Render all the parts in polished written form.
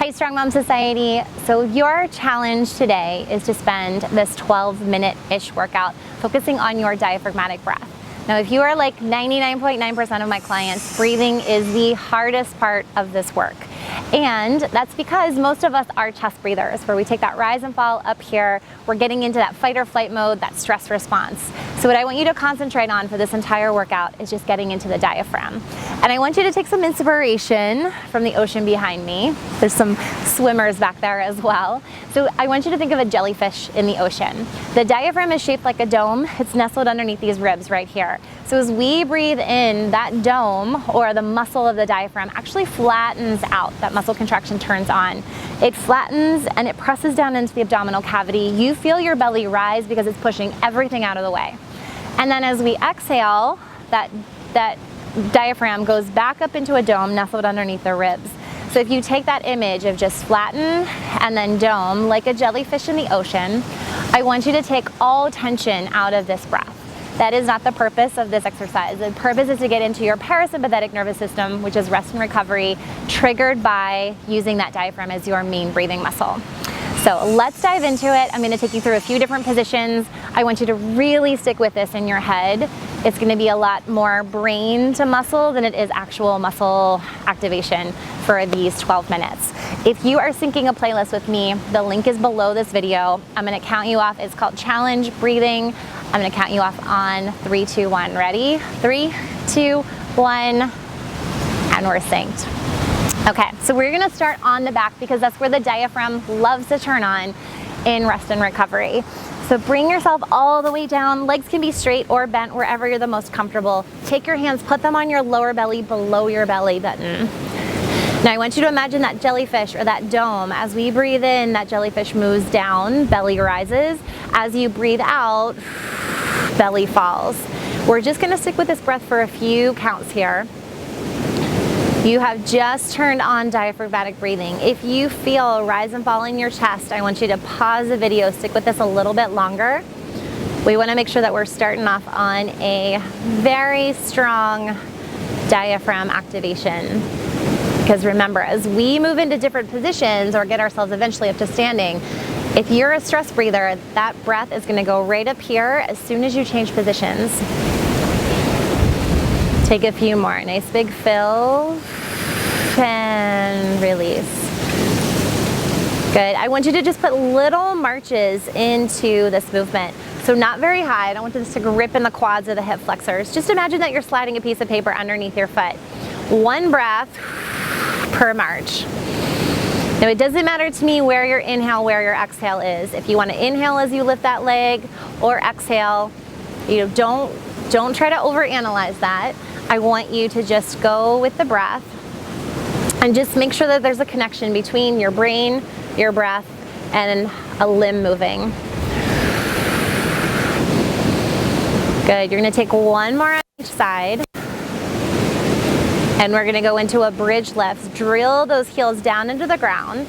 Hi Strong Mom Society. So your challenge today is to spend this 12-minute-ish workout focusing on your diaphragmatic breath. Now if you are like 99.9% of my clients, breathing is the hardest part of this work. And that's because most of us are chest breathers, where we take that rise and fall up here. We're getting into that fight or flight mode, that stress response. So what I want you to concentrate on for this entire workout is just getting into the diaphragm. And I want you to take some inspiration from the ocean behind me. There's some swimmers back there as well. So I want you to think of a jellyfish in the ocean. The diaphragm is shaped like a dome. It's nestled underneath these ribs right here. So as we breathe in, that dome, or the muscle of the diaphragm, actually flattens out. That muscle contraction turns on. It flattens and it presses down into the abdominal cavity. You feel your belly rise because it's pushing everything out of the way. And then as we exhale, that diaphragm goes back up into a dome nestled underneath the ribs. So if you take that image of just flatten and then dome like a jellyfish in the ocean, I want you to take all tension out of this breath. That is not the purpose of this exercise. The purpose is to get into your parasympathetic nervous system, which is rest and recovery, triggered by using that diaphragm as your main breathing muscle. So let's dive into it. I'm going to take you through a few different positions. I want you to really stick with this in your head. It's going to be a lot more brain to muscle than it is actual muscle activation for these 12 minutes. If you are syncing a playlist with me, the link is below this video. I'm going to count you off. It's called Challenge Breathing. I'm going to count you off on 3, 2, 1. Ready? 3, 2, 1, and we're synced. Okay, so we're gonna start on the back because that's where the diaphragm loves to turn on in rest and recovery. So bring yourself all the way down. Legs can be straight or bent, wherever you're the most comfortable. Take your hands, put them on your lower belly, below your belly button. Now I want you to imagine that jellyfish or that dome. As we breathe in, that jellyfish moves down, belly rises. As you breathe out, belly falls. We're just gonna stick with this breath for a few counts here. You have just turned on diaphragmatic breathing. If you feel a rise and fall in your chest, I want you to pause the video, stick with this a little bit longer. We want to make sure that we're starting off on a very strong diaphragm activation. Because remember, as we move into different positions or get ourselves eventually up to standing, if you're a stress breather, that breath is going to go right up here as soon as you change positions. Take a few more. Nice big fill and release. Good. I want you to just put little marches into this movement. So not very high. I don't want this to grip in the quads or the hip flexors. Just imagine that you're sliding a piece of paper underneath your foot. One breath per march. Now it doesn't matter to me where your inhale, where your exhale is. If you want to inhale as you lift that leg or exhale, don't try to overanalyze that. I want you to just go with the breath and just make sure that there's a connection between your brain, your breath, and a limb moving. Good. You're going to take one more on each side. And we're going to go into a bridge lift. Drill those heels down into the ground.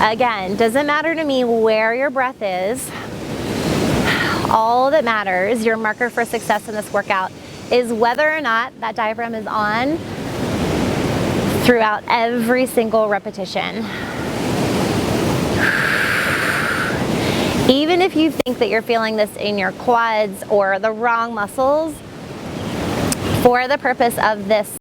Again, doesn't matter to me where your breath is. All that matters, your marker for success in this workout, is whether or not that diaphragm is on throughout every single repetition. Even if you think that you're feeling this in your quads or the wrong muscles, for the purpose of this